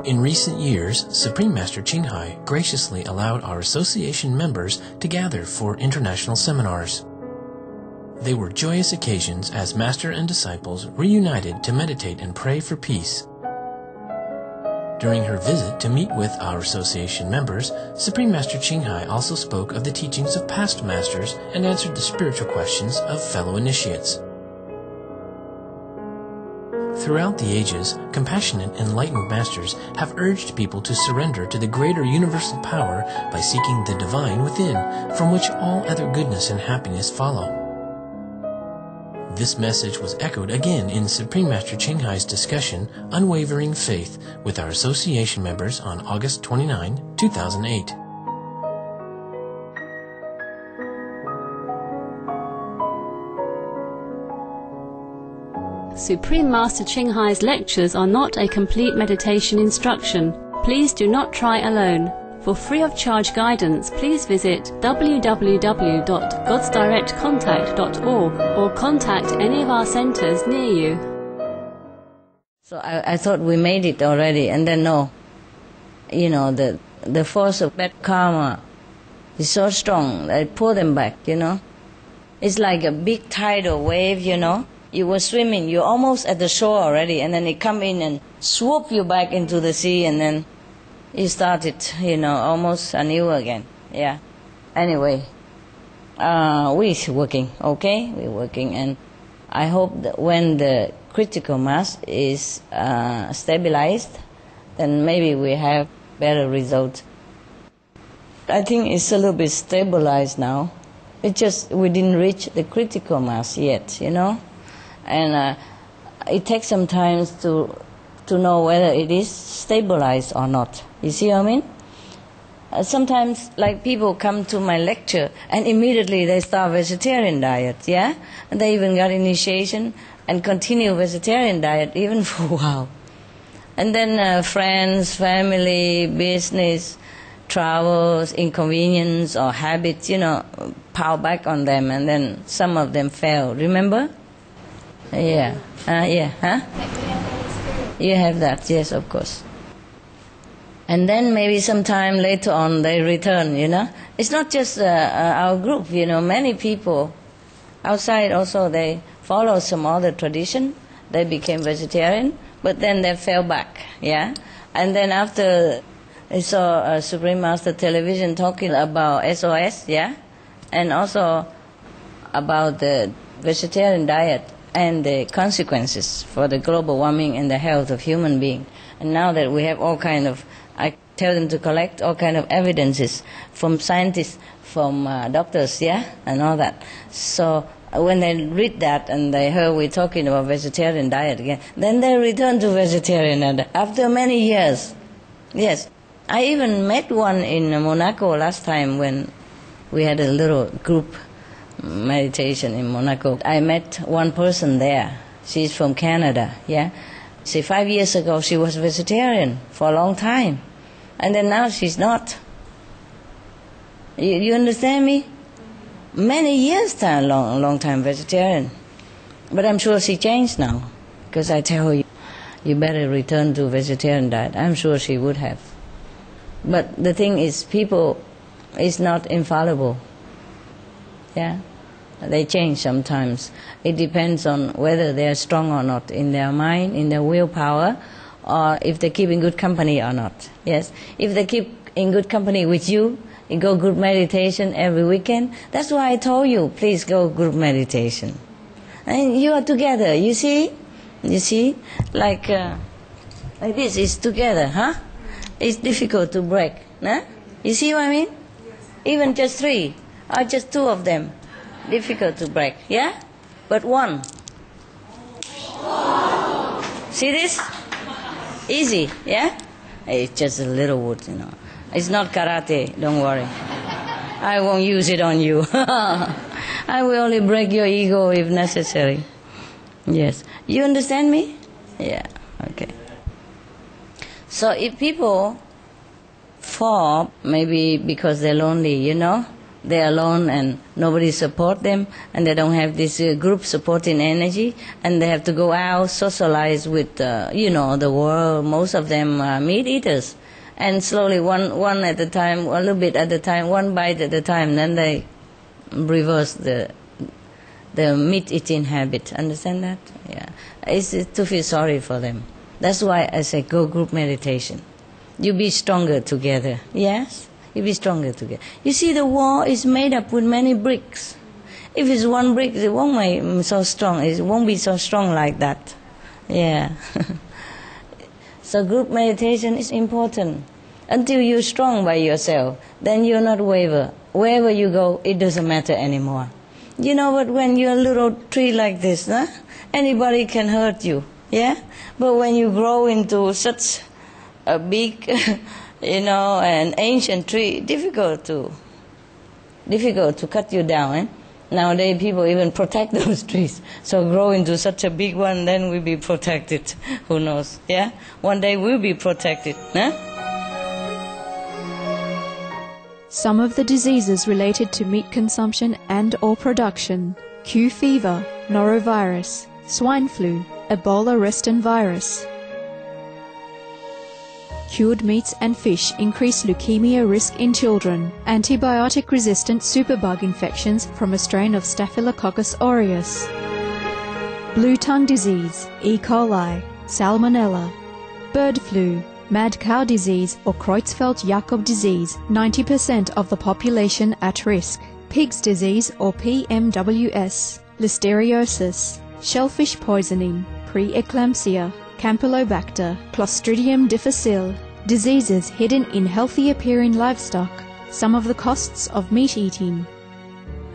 In recent years, Supreme Master Ching Hai graciously allowed our association members to gather for international seminars. They were joyous occasions as Master and disciples reunited to meditate and pray for peace. During her visit to meet with our association members, Supreme Master Ching Hai also spoke of the teachings of past masters and answered the spiritual questions of fellow initiates. Throughout the ages, compassionate, enlightened masters have urged people to surrender to the greater universal power by seeking the divine within, from which all other goodness and happiness follow. This message was echoed again in Supreme Master Ching Hai's discussion, Unwavering Faith, with our association members on August 29, 2008. Supreme Master Ching Hai's lectures are not a complete meditation instruction. Please do not try alone. For free of charge guidance, please visit www.godsdirectcontact.org or contact any of our centers near you. So I thought we made it already, and then no. You know, the force of bad karma is so strong that it pulled them back, you know. It's like a big tidal wave, you know. You were swimming, you're almost at the shore already, and then it come in and swoop you back into the sea, and then you started, you know, almost anew again. Yeah. Anyway, we're working, okay? We're working, and I hope that when the critical mass is stabilized, then maybe we have better results. I think it's a little bit stabilized now. It's just we didn't reach the critical mass yet, you know? And it takes some time to know whether it is stabilized or not. You see what I mean? Sometimes, like, people come to my lecture and immediately they start vegetarian diet, yeah? And they even got initiation and continue vegetarian diet even for a while. And then friends, family, business, travels, inconvenience or habits, you know, pile back on them, and then some of them fail. Remember? Yeah. Yeah, huh? You have that, yes, of course. And then maybe sometime later on they return, you know. It's not just our group, you know. Many people outside also, they follow some other tradition. They became vegetarian, but then they fell back, yeah. And then after I saw Supreme Master television talking about SOS, yeah, and also about the vegetarian diet and the consequences for the global warming and the health of human beings. And now that we have all kind of, I tell them to collect all kind of evidences from scientists, from doctors, yeah, and all that. So when they read that and they heard we're talking about vegetarian diet again, then they return to vegetarian diet after many years. Yes. I even met one in Monaco last time when we had a little group meditation in Monaco. I met one person there. She's from Canada, yeah. See, 5 years ago she was vegetarian for a long time, and then now she's not. You understand me? Many years time, long time vegetarian, but I'm sure she changed now, because I tell her you better return to vegetarian diet. I'm sure she would have. But the thing is, people is not infallible. Yeah, they change sometimes. It depends on whether they are strong or not in their mind, in their willpower, or if they keep in good company or not. Yes, if they keep in good company with you, you go group meditation every weekend. That's why I told you, please go group meditation. And you are together. You see, like this is together, huh? It's difficult to break, huh? You see what I mean? Even just 3 or just 2 of them, difficult to break, yeah? But 1. See this? Easy, yeah? It's just a little wood, you know. It's not karate, don't worry. I won't use it on you. I will only break your ego if necessary. Yes. You understand me? Yeah, okay. So if people fall, maybe because they're lonely, you know, they're alone and nobody support them, and they don't have this group supporting energy, and they have to go out, socialize with, the world. Most of them are meat eaters. And slowly, one at a time, a little bit at a time, one bite at a time, then they reverse the meat-eating habit. Understand that? Yeah. It's to feel sorry for them. That's why I say go group meditation. You be stronger together. Yes? You be stronger together. You see, the wall is made up with many bricks. If it's one brick, it won't be so strong. It won't be so strong like that. Yeah. So group meditation is important. Until you're strong by yourself, then you're not waver. Wherever you go, it doesn't matter anymore. You know what? When you're a little tree like this, anybody can hurt you. Yeah? But when you grow into such a big, an ancient tree, difficult to cut you down. Eh? Nowadays, people even protect those trees. So grow into such a big one, then we'll be protected. Who knows? Yeah? One day we'll be protected. Some of the diseases related to meat consumption and or production: Q fever, norovirus, swine flu, Ebola reston virus. Cured meats and fish increase leukemia risk in children. Antibiotic-resistant superbug infections from a strain of Staphylococcus aureus. Blue tongue disease, E. coli, salmonella. Bird flu, mad cow disease or Creutzfeldt-Jakob disease, 90% of the population at risk. Pig's disease or PMWS, listeriosis, shellfish poisoning, preeclampsia, Campylobacter, Clostridium difficile, diseases hidden in healthy-appearing livestock, some of the costs of meat eating.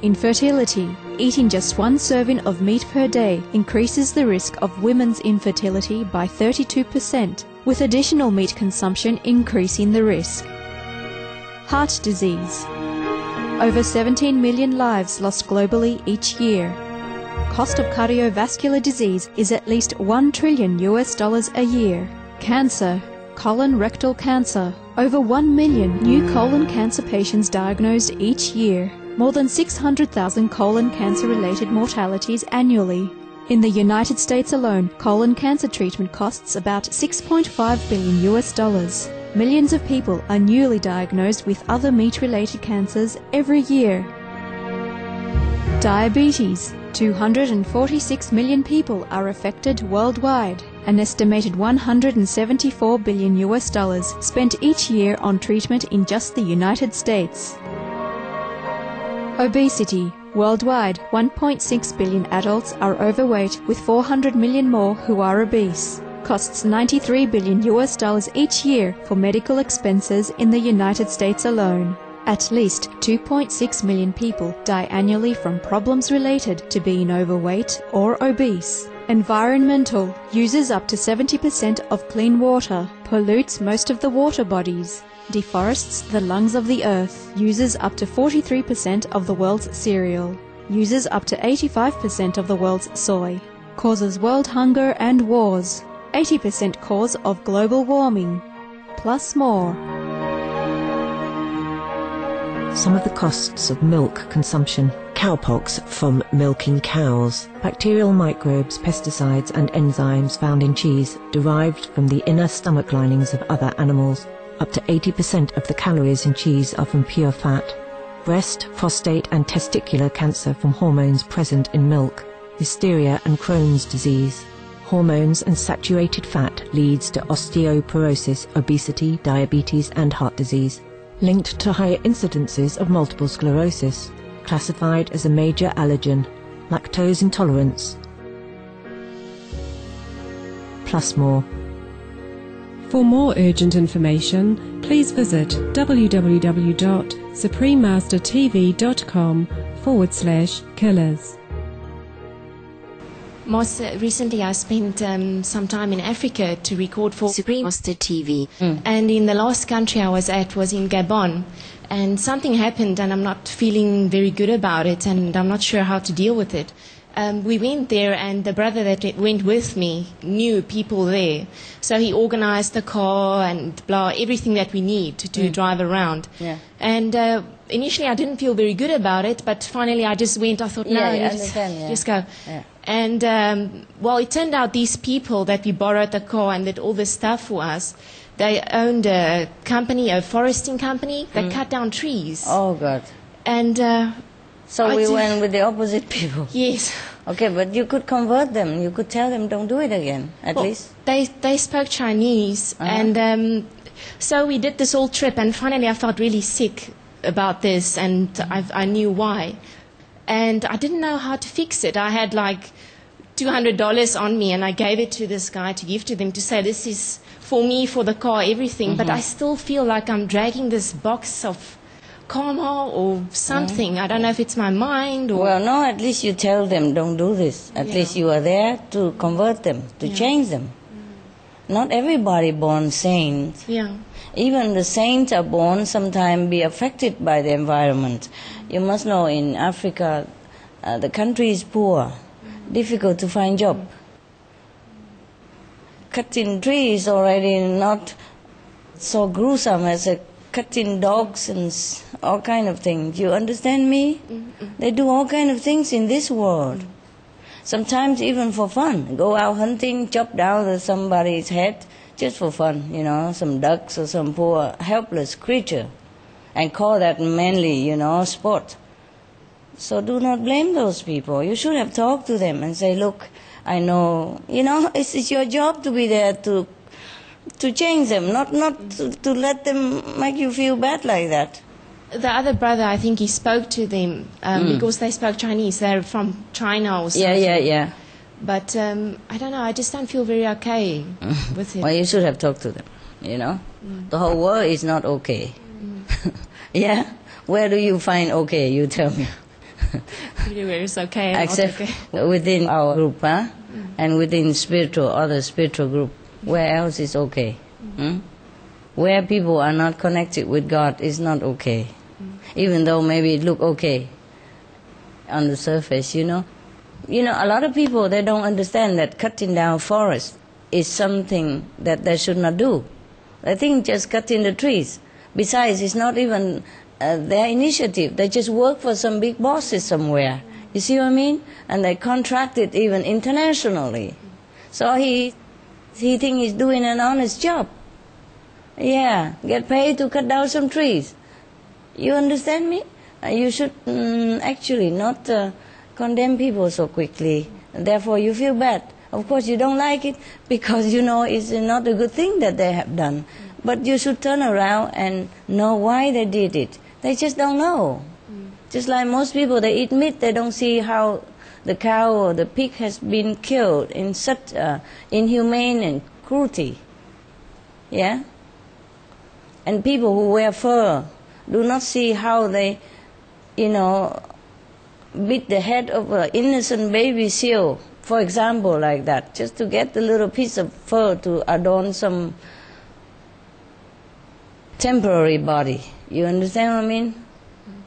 Infertility. Eating just one serving of meat per day increases the risk of women's infertility by 32%, with additional meat consumption increasing the risk. Heart disease. Over 17 million lives lost globally each year. Cost of cardiovascular disease is at least $1 trillion a year. Cancer. Colon rectal cancer. Over 1 million new colon cancer patients diagnosed each year. More than 600,000 colon cancer-related mortalities annually. In the United States alone, colon cancer treatment costs about $6.5 billion. Millions of people are newly diagnosed with other meat-related cancers every year. Diabetes. 246 million people are affected worldwide. An estimated $174 billion spent each year on treatment in just the United States. Obesity. Worldwide, 1.6 billion adults are overweight, with 400 million more who are obese. Costs $93 billion each year for medical expenses in the United States alone. At least 2.6 million people die annually from problems related to being overweight or obese. Environmental. Uses up to 70% of clean water. Pollutes most of the water bodies. Deforests the lungs of the earth. Uses up to 43% of the world's cereal. Uses up to 85% of the world's soy. Causes world hunger and wars. 80% cause of global warming. Plus more. Some of the costs of milk consumption: cowpox from milking cows, bacterial microbes, pesticides and enzymes found in cheese derived from the inner stomach linings of other animals. Up to 80% of the calories in cheese are from pure fat. Breast, prostate and testicular cancer from hormones present in milk. Hysteria and Crohn's disease. Hormones and saturated fat leads to osteoporosis, obesity, diabetes and heart disease. Linked to higher incidences of multiple sclerosis. Classified as a major allergen. Lactose intolerance. Plus more. For more urgent information, please visit www.suprememastertv.com/killers. Most recently I spent some time in Africa to record for Supreme Master TV. And in the last country I was at was in Gabon. And something happened and I'm not feeling very good about it and I'm not sure how to deal with it. we went there, and the brother that went with me knew people there. So he organized the car and everything that we need to drive around. Yeah. And initially I didn't feel very good about it, but finally I just went. I thought, no, Yeah, I just understand, yeah. just go. Yeah. And, it turned out these people that we borrowed the car and did all this stuff for us, they owned a company, a foresting company, that cut down trees. Oh, God. And So we went with the opposite people. yes. Okay, but you could convert them. You could tell them, don't do it again, at least. They spoke Chinese, and so we did this whole trip, and finally I felt really sick about this, and I knew why. And I didn't know how to fix it. I had like $200 on me, and I gave it to this guy to give to them to say, this is for me, for the car, everything. But I still feel like I'm dragging this box of karma or something. I don't know if it's my mind or... Well, no, at least you tell them, don't do this. At least you are there to convert them, to change them. Not everybody born saint. Yeah. Even the saints are born sometimes be affected by the environment. You must know in Africa, the country is poor, difficult to find job. Cutting trees already not so gruesome as cutting dogs and all kind of things. You understand me? They do all kind of things in this world. Sometimes even for fun. Go out hunting, chop down somebody's head, just for fun, some ducks or some poor helpless creature, and call that manly, sport. So do not blame those people. You should have talked to them and say, look, I know, it's your job to be there to change them, not to let them make you feel bad like that. The other brother, I think he spoke to them because they spoke Chinese. They're from China or something. Yeah. But I don't know, I just don't feel very okay with it. Well, you should have talked to them, The whole world is not okay. Yeah? Where do you find okay, you tell me? Everywhere is okay and except not okay. Within our group, and within other spiritual group. Where else is okay? Where people are not connected with God is not okay. Even though maybe it look okay on the surface, a lot of people, they don't understand that cutting down forest is something that they should not do. They think just cutting the trees. Besides, it's not even their initiative. They just work for some big bosses somewhere. You see what I mean? And they contract it even internationally. So he thinks he's doing an honest job. Yeah, get paid to cut down some trees. You understand me? You should actually not condemn people so quickly. Therefore, you feel bad. Of course, you don't like it because it's not a good thing that they have done. But you should turn around and know why they did it. They just don't know. Just like most people, they eat meat, they don't see how the cow or the pig has been killed in such inhumane and cruelty. Yeah? And people who wear fur do not see how they, beat the head of an innocent baby seal, for example, like that, just to get the little piece of fur to adorn some temporary body. You understand what I mean?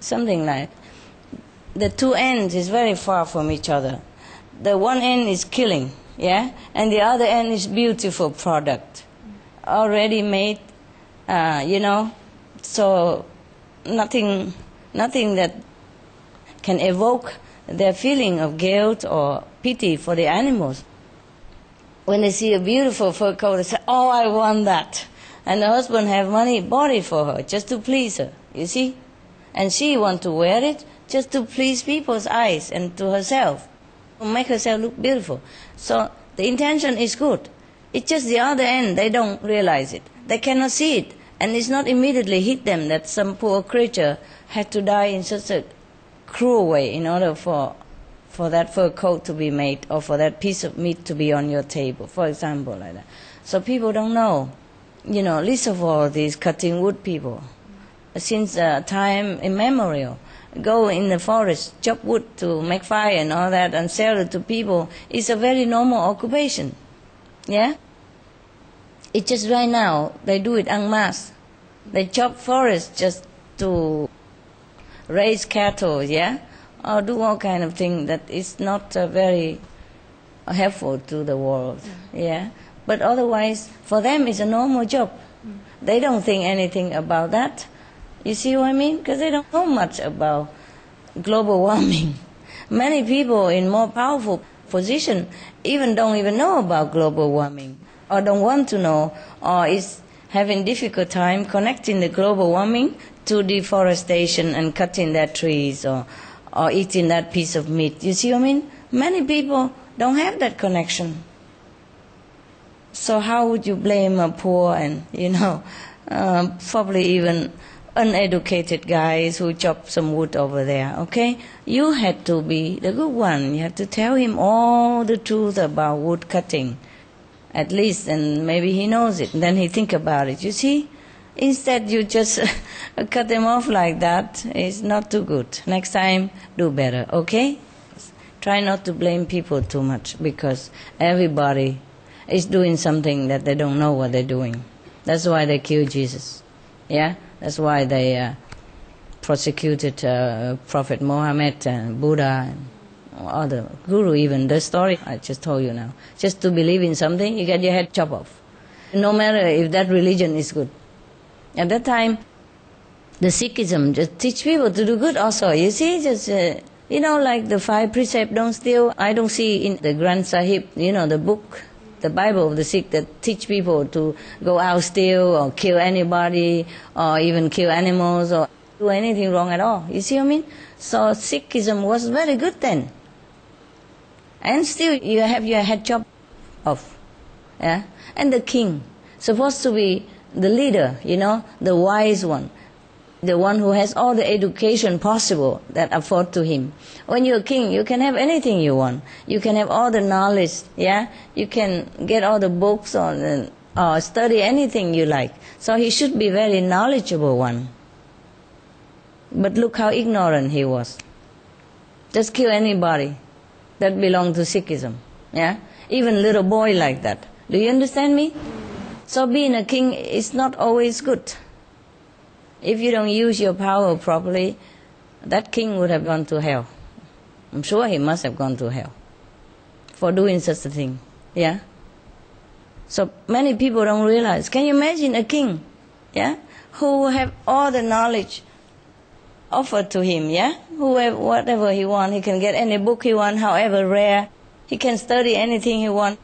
Something like the two ends is very far from each other. The one end is killing, yeah, and the other end is beautiful product, already made, so nothing that can evoke their feeling of guilt or pity for the animals. When they see a beautiful fur coat, they say, oh, I want that. And the husband have money, bought it for her, just to please her, you see? And she want to wear it just to please people's eyes and to herself, to make herself look beautiful. So the intention is good. It's just the other end, they don't realize it. They cannot see it. And it's not immediately hit them that some poor creature had to die in such a cruel way in order for that fur coat to be made or for that piece of meat to be on your table, for example, like that. So people don't know. Least of all these cutting wood people, since time immemorial, go in the forest, chop wood to make fire and all that and sell it to people. It's a very normal occupation. Yeah? It's just right now, they do it en masse. They chop forests just to raise cattle, yeah? or do all kind of things that is not very helpful to the world. Yeah, but otherwise for them it's a normal job. They don't think anything about that. You see what I mean? Because they don't know much about global warming. Many people in more powerful position don't even know about global warming, or don't want to know, or is having difficult time connecting the global warming to deforestation and cutting their trees or eating that piece of meat. You see what I mean? Many people don't have that connection. So how would you blame a poor and, probably even uneducated guys who chop some wood over there, okay? You had to be the good one. You have to tell him all the truth about wood cutting, at least, and maybe he knows it, and then he think about it, you see? Instead, you just cut them off like that. It's not too good. Next time, do better, okay? Try not to blame people too much, because everybody is doing something that they don't know what they're doing. That's why they killed Jesus, yeah? That's why they prosecuted Prophet Muhammad and Buddha and other guru even. The story I just told you now. Just to believe in something, you get your head chopped off. No matter if that religion is good. At that time, the Sikhism just teach people to do good also. You see, just, like the 5 precepts, don't steal. I don't see in the Granth Sahib, the book, the Bible of the Sikh, that teach people to go out steal or kill anybody or even kill animals or do anything wrong at all. You see what I mean? So Sikhism was very good then. And still you have your head chopped off. Yeah? And the king, supposed to be the leader, the wise one, the one who has all the education possible that afford to him. When you're a king, you can have anything you want. You can have all the knowledge, yeah? You can get all the books or study anything you like. So he should be very knowledgeable one. But look how ignorant he was. Just kill anybody that belongs to Sikhism, yeah? Even little boy like that. Do you understand me? So being a king is not always good. If you don't use your power properly, that king would have gone to hell. I'm sure he must have gone to hell for doing such a thing, yeah? So many people don't realize. Can you imagine a king, yeah, who have all the knowledge offered to him, yeah? Whatever he wants, he can get any book he wants, however rare. He can study anything he wants,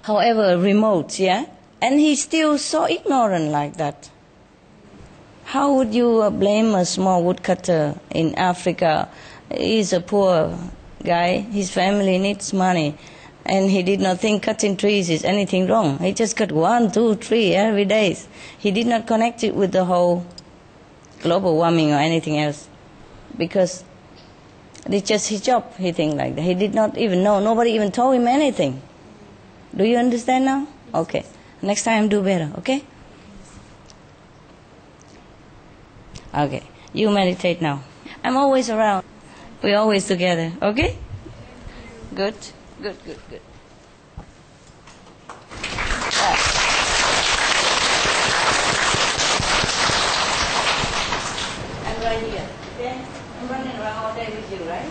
however remote, yeah? And he's still so ignorant like that. How would you blame a small woodcutter in Africa? He's a poor guy, his family needs money, and he did not think cutting trees is anything wrong. He just cut 1, 2, 3 every day. He did not connect it with the whole global warming or anything else, because it's just his job, he think like that. He did not even know, nobody even told him anything. Do you understand now? Okay. Next time do better, okay? Okay, you meditate now. I'm always around. We're always together, okay? Good. And right here, okay? I'm running around all day with you, right?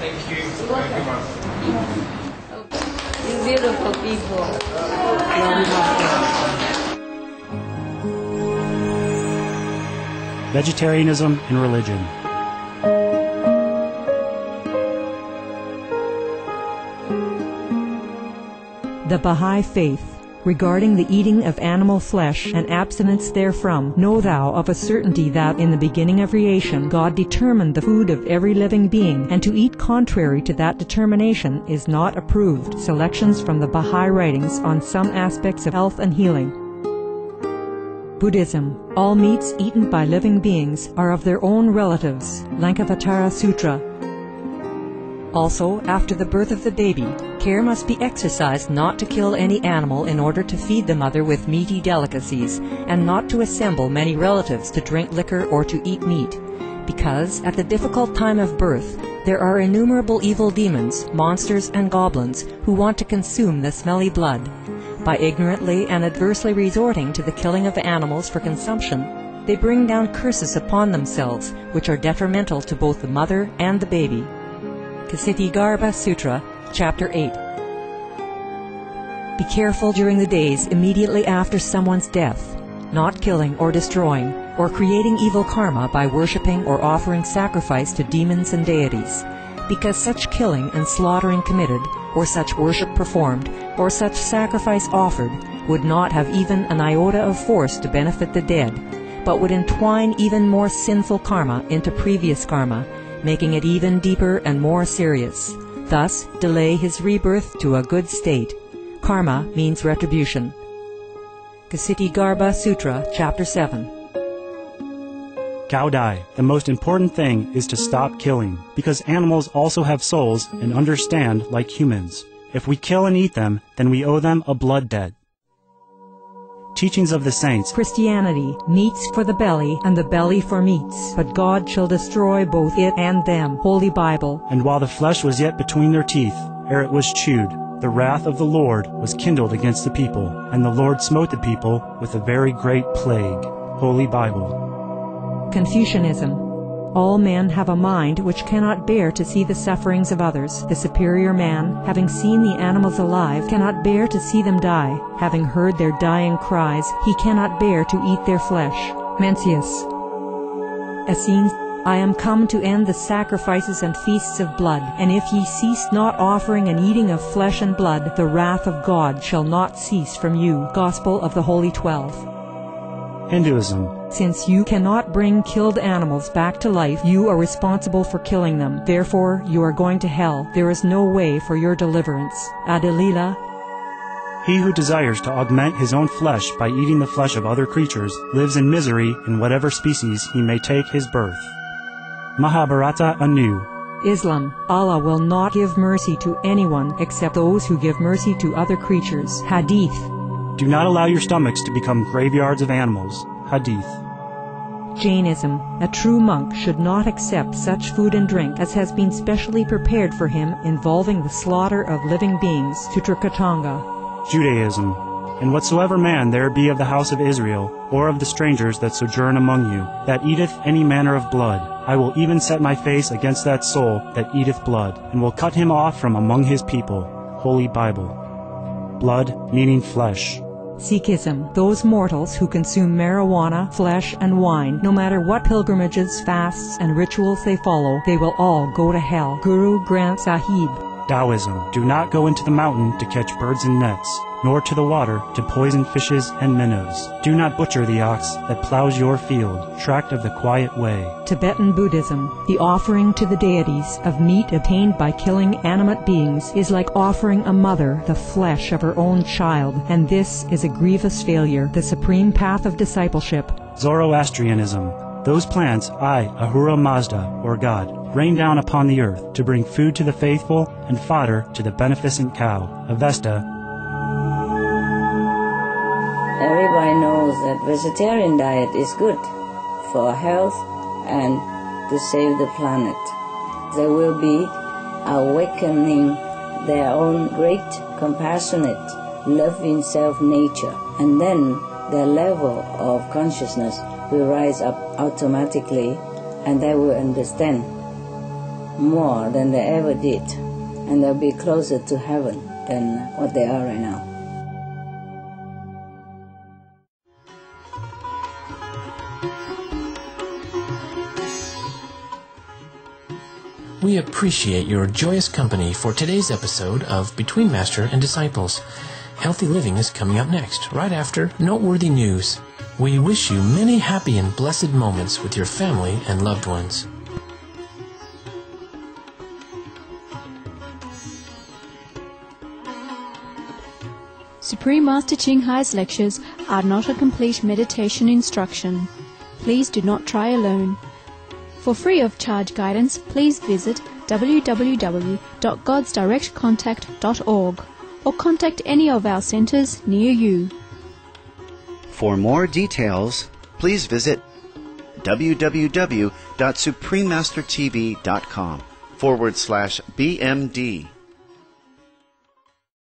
Thank you. Thank you, Mom. You beautiful people. Vegetarianism and religion. The Baha'i Faith. Regarding the eating of animal flesh and abstinence therefrom, know thou of a certainty that in the beginning of creation God determined the food of every living being, and to eat contrary to that determination is not approved. Selections from the Baha'i writings on some aspects of health and healing. Buddhism. All meats eaten by living beings are of their own relatives. Lankavatara Sutra. Also, after the birth of the baby, care must be exercised not to kill any animal in order to feed the mother with meaty delicacies, and not to assemble many relatives to drink liquor or to eat meat, because at the difficult time of birth there are innumerable evil demons, monsters and goblins who want to consume the smelly blood. By ignorantly and adversely resorting to the killing of animals for consumption, They bring down curses upon themselves, which are detrimental to both the mother and the baby. Kshitigarbha Sutra, Chapter 8. Be careful during the days immediately after someone's death, not killing or destroying, or creating evil karma by worshipping or offering sacrifice to demons and deities, because such killing and slaughtering committed, or such worship performed, or such sacrifice offered, would not have even an iota of force to benefit the dead, but would entwine even more sinful karma into previous karma, making it even deeper and more serious, thus delay his rebirth to a good state. Karma means retribution. Kshitigarbha Sutra, Chapter 7. Gaudai, the most important thing is to stop killing, because animals also have souls and understand like humans. If we kill and eat them, then we owe them a blood debt. Teachings of the Saints. Christianity, meats for the belly, and the belly for meats, but God shall destroy both it and them. Holy Bible. And while the flesh was yet between their teeth, ere it was chewed, the wrath of the Lord was kindled against the people, and the Lord smote the people with a very great plague. Holy Bible. Confucianism. All men have a mind which cannot bear to see the sufferings of others. The superior man, having seen the animals alive, cannot bear to see them die. Having heard their dying cries, he cannot bear to eat their flesh. Mencius. Essenes. I am come to end the sacrifices and feasts of blood, and if ye cease not offering and eating of flesh and blood, the wrath of God shall not cease from you. Gospel of the Holy 12. Hinduism. Since you cannot bring killed animals back to life, you are responsible for killing them. Therefore, you are going to hell. There is no way for your deliverance. Adilila. He who desires to augment his own flesh by eating the flesh of other creatures lives in misery in whatever species he may take his birth. Mahabharata anew. Islam. Allah will not give mercy to anyone except those who give mercy to other creatures. Hadith. Do not allow your stomachs to become graveyards of animals. Hadith. Jainism. A true monk should not accept such food and drink as has been specially prepared for him involving the slaughter of living beings. Sutrakatanga. Judaism. And whatsoever man there be of the house of Israel, or of the strangers that sojourn among you, that eateth any manner of blood, I will even set my face against that soul that eateth blood, and will cut him off from among his people. Holy Bible. Blood meaning flesh. Sikhism. Those mortals who consume marijuana, flesh, and wine, no matter what pilgrimages, fasts, and rituals they follow, they will all go to hell. Guru Granth Sahib. Taoism. Do not go into the mountain to catch birds and nets, nor to the water to poison fishes and minnows. Do not butcher the ox that plows your field, tract of the quiet way. Tibetan Buddhism. The offering to the deities of meat obtained by killing animate beings is like offering a mother the flesh of her own child, and this is a grievous failure, the supreme path of discipleship. Zoroastrianism. Those plants I, Ahura Mazda, or God, rain down upon the earth to bring food to the faithful and fodder to the beneficent cow. Avesta. Everybody knows that vegetarian diet is good for health and to save the planet. They will be awakening their own great, compassionate, loving self-nature, and then their level of consciousness will rise up automatically, and they will understand more than they ever did, and they'll be closer to heaven than what they are right now. We appreciate your joyous company for today's episode of Between Master and Disciples. Healthy Living is coming up next, right after Noteworthy News. We wish you many happy and blessed moments with your family and loved ones. Supreme Master Ching Hai's lectures are not a complete meditation instruction. Please do not try alone. For free of charge guidance, please visit www.godsdirectcontact.org or contact any of our centers near you. For more details, please visit www.suprememastertv.com/BMD.